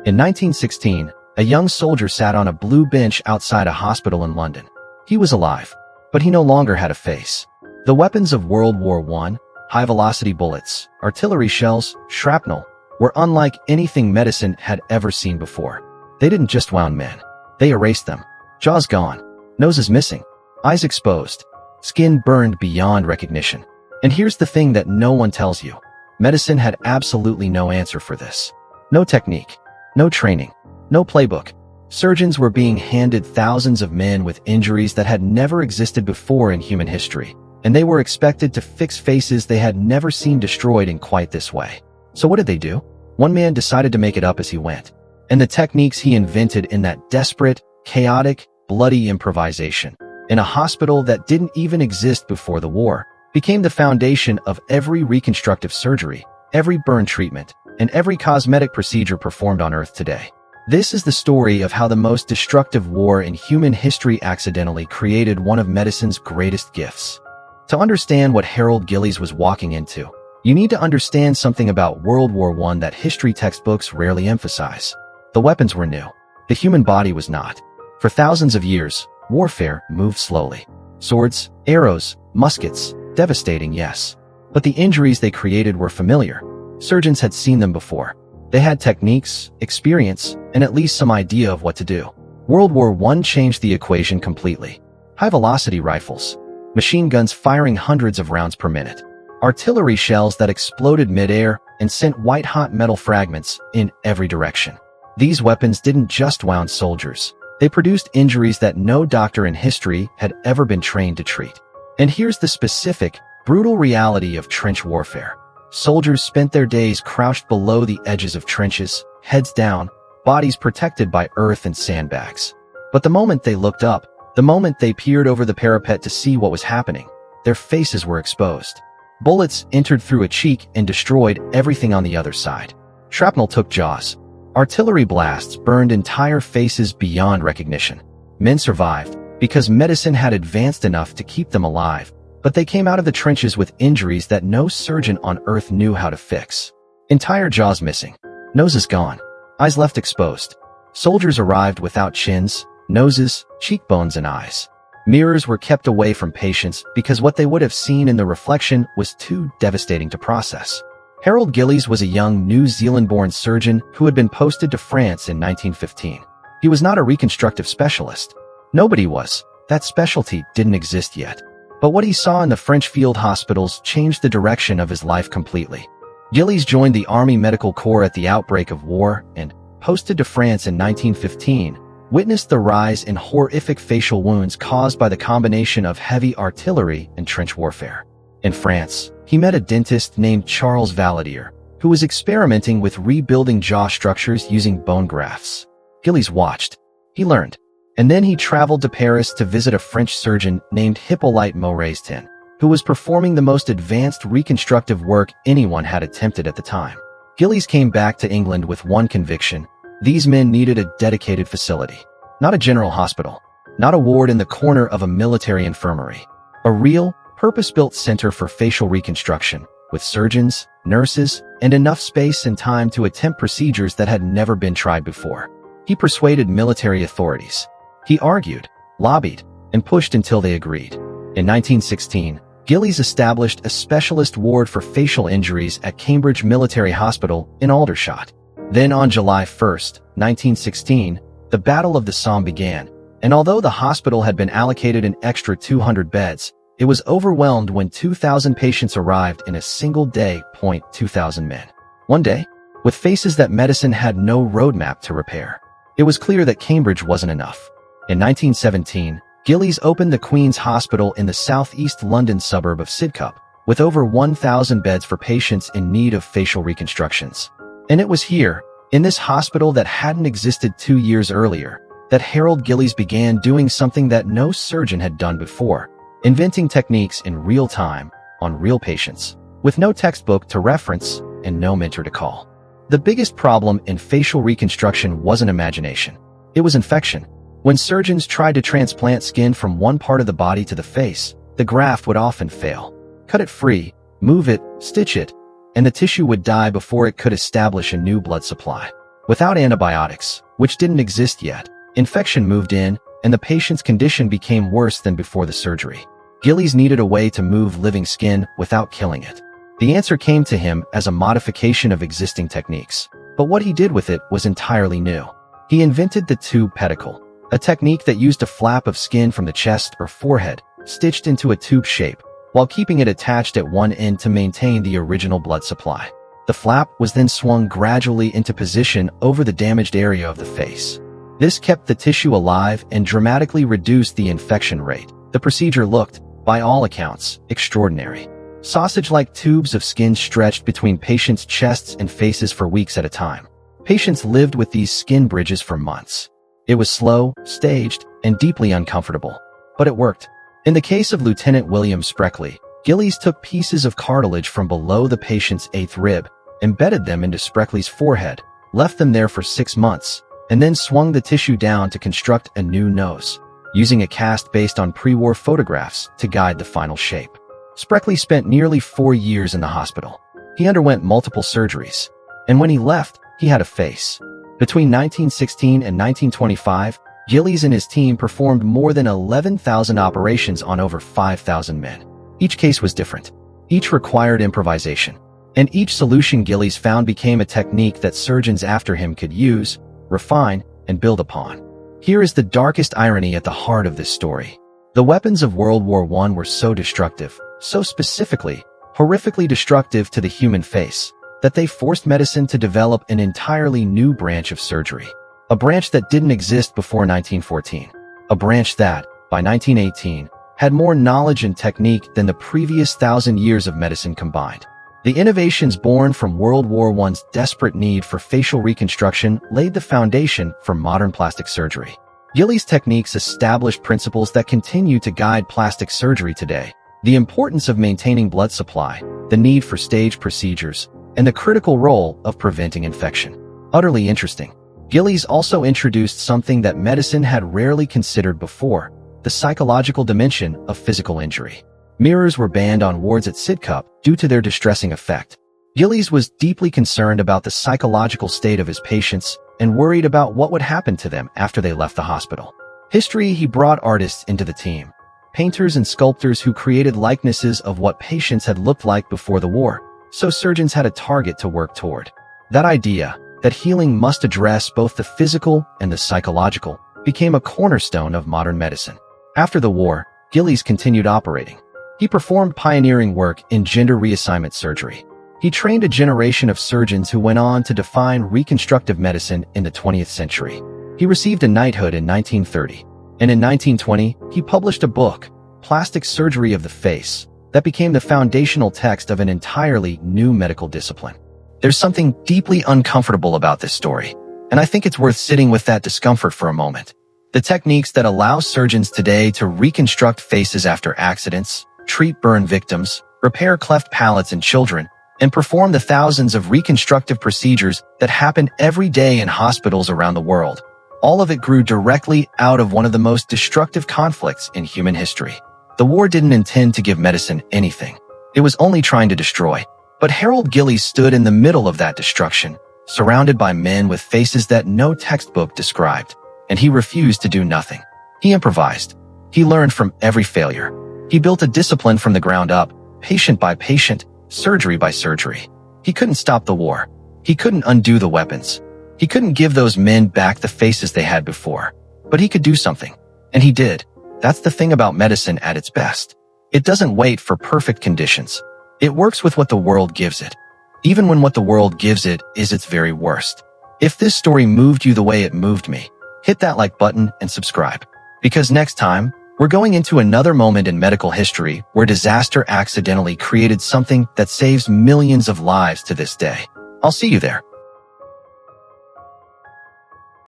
In 1916, a young soldier sat on a blue bench outside a hospital in London. He was alive, but he no longer had a face. The weapons of World War I, high-velocity bullets, artillery shells, shrapnel, were unlike anything medicine had ever seen before. They didn't just wound men. They erased them. Jaws gone, noses missing, eyes exposed, skin burned beyond recognition. And here's the thing that no one tells you. Medicine had absolutely no answer for this. No technique, no training, no playbook. Surgeons were being handed thousands of men with injuries that had never existed before in human history, and they were expected to fix faces they had never seen destroyed in quite this way. So what did they do? One man decided to make it up as he went, and the techniques he invented in that desperate, chaotic, bloody improvisation, in a hospital that didn't even exist before the war, became the foundation of every reconstructive surgery, every burn treatment, and every cosmetic procedure performed on Earth today. This is the story of how the most destructive war in human history accidentally created one of medicine's greatest gifts. To understand what Harold Gillies was walking into, you need to understand something about World War I that history textbooks rarely emphasize. The weapons were new. The human body was not. For thousands of years, warfare moved slowly. Swords, arrows, muskets, devastating, yes. But the injuries they created were familiar. Surgeons had seen them before. They had techniques, experience, and at least some idea of what to do. World War I changed the equation completely. High-velocity rifles, machine guns firing hundreds of rounds per minute, artillery shells that exploded mid-air and sent white-hot metal fragments in every direction. These weapons didn't just wound soldiers. They produced injuries that no doctor in history had ever been trained to treat. And here's the specific, brutal reality of trench warfare. Soldiers spent their days crouched below the edges of trenches, heads down, bodies protected by earth and sandbags. But the moment they looked up, the moment they peered over the parapet to see what was happening, their faces were exposed. Bullets entered through a cheek and destroyed everything on the other side. Shrapnel took jaws. Artillery blasts burned entire faces beyond recognition. Men survived because medicine had advanced enough to keep them alive, but they came out of the trenches with injuries that no surgeon on Earth knew how to fix. Entire jaws missing, noses gone, eyes left exposed. Soldiers arrived without chins, noses, cheekbones, and eyes. Mirrors were kept away from patients because what they would have seen in the reflection was too devastating to process. Harold Gillies was a young New Zealand-born surgeon who had been posted to France in 1915. He was not a reconstructive specialist. Nobody was. That specialty didn't exist yet. But what he saw in the French field hospitals changed the direction of his life completely. Gillies joined the Army Medical Corps at the outbreak of war and, posted to France in 1915, witnessed the rise in horrific facial wounds caused by the combination of heavy artillery and trench warfare. In France, he met a dentist named Charles Valadier, who was experimenting with rebuilding jaw structures using bone grafts. Gillies watched. He learned. And then he traveled to Paris to visit a French surgeon named Hippolyte Maurestin, who was performing the most advanced reconstructive work anyone had attempted at the time. Gillies came back to England with one conviction: these men needed a dedicated facility. Not a general hospital. Not a ward in the corner of a military infirmary. A real, purpose-built center for facial reconstruction, with surgeons, nurses, and enough space and time to attempt procedures that had never been tried before. He persuaded military authorities. He argued, lobbied, and pushed until they agreed. In 1916, Gillies established a specialist ward for facial injuries at Cambridge Military Hospital in Aldershot. Then on July 1, 1916, the Battle of the Somme began, and although the hospital had been allocated an extra 200 beds, it was overwhelmed when 2,000 patients arrived in a single day. 2,000 men. One day, with faces that medicine had no roadmap to repair. It was clear that Cambridge wasn't enough. In 1917, Gillies opened the Queen's Hospital in the southeast London suburb of Sidcup, with over 1,000 beds for patients in need of facial reconstructions. And it was here, in this hospital that hadn't existed 2 years earlier, that Harold Gillies began doing something that no surgeon had done before: inventing techniques in real time, on real patients, with no textbook to reference and no mentor to call. The biggest problem in facial reconstruction wasn't imagination. It was infection. When surgeons tried to transplant skin from one part of the body to the face, the graft would often fail. Cut it free, move it, stitch it, and the tissue would die before it could establish a new blood supply. Without antibiotics, which didn't exist yet, infection moved in, and the patient's condition became worse than before the surgery. Gillies needed a way to move living skin without killing it. The answer came to him as a modification of existing techniques. But what he did with it was entirely new. He invented the tube pedicle, a technique that used a flap of skin from the chest or forehead, stitched into a tube shape, while keeping it attached at one end to maintain the original blood supply. The flap was then swung gradually into position over the damaged area of the face. This kept the tissue alive and dramatically reduced the infection rate. The procedure looked, by all accounts, extraordinary. Sausage-like tubes of skin stretched between patients' chests and faces for weeks at a time. Patients lived with these skin bridges for months. It was slow, staged, and deeply uncomfortable. But it worked. In the case of Lieutenant William Spreckley, Gillies took pieces of cartilage from below the patient's 8th rib, embedded them into Spreckley's forehead, left them there for 6 months, and then swung the tissue down to construct a new nose, using a cast based on pre-war photographs to guide the final shape. Spreckley spent nearly 4 years in the hospital. He underwent multiple surgeries, and when he left, he had a face. Between 1916 and 1925, Gillies and his team performed more than 11,000 operations on over 5,000 men. Each case was different. Each required improvisation. And each solution Gillies found became a technique that surgeons after him could use, refine, and build upon. Here is the darkest irony at the heart of this story. The weapons of World War I were so destructive, so specifically, horrifically destructive to the human face, that they forced medicine to develop an entirely new branch of surgery. A branch that didn't exist before 1914. A branch that, by 1918, had more knowledge and technique than the previous 1,000 years of medicine combined. The innovations born from World War I's desperate need for facial reconstruction laid the foundation for modern plastic surgery. Gillies' techniques established principles that continue to guide plastic surgery today: the importance of maintaining blood supply, the need for staged procedures, and the critical role of preventing infection. Utterly interesting. Gillies also introduced something that medicine had rarely considered before: the psychological dimension of physical injury. Mirrors were banned on wards at Sidcup due to their distressing effect. Gillies was deeply concerned about the psychological state of his patients and worried about what would happen to them after they left the hospital. He brought artists into the team, painters and sculptors who created likenesses of what patients had looked like before the war, so surgeons had a target to work toward. That idea, that healing must address both the physical and the psychological, became a cornerstone of modern medicine. After the war, Gillies continued operating. He performed pioneering work in gender reassignment surgery. He trained a generation of surgeons who went on to define reconstructive medicine in the 20th century. He received a knighthood in 1930, and in 1920, he published a book, Plastic Surgery of the Face, that became the foundational text of an entirely new medical discipline. There's something deeply uncomfortable about this story, and I think it's worth sitting with that discomfort for a moment. The techniques that allow surgeons today to reconstruct faces after accidents, treat burn victims, repair cleft palates in children, and perform the thousands of reconstructive procedures that happen every day in hospitals around the world. All of it grew directly out of one of the most destructive conflicts in human history. The war didn't intend to give medicine anything. It was only trying to destroy. But Harold Gillies stood in the middle of that destruction, surrounded by men with faces that no textbook described, and he refused to do nothing. He improvised. He learned from every failure. He built a discipline from the ground up, patient by patient, surgery by surgery. He couldn't stop the war. He couldn't undo the weapons. He couldn't give those men back the faces they had before. But he could do something. And he did. That's the thing about medicine at its best. It doesn't wait for perfect conditions. It works with what the world gives it, even when what the world gives it is its very worst. If this story moved you the way it moved me, hit that like button and subscribe. Because next time, we're going into another moment in medical history where disaster accidentally created something that saves millions of lives to this day. I'll see you there.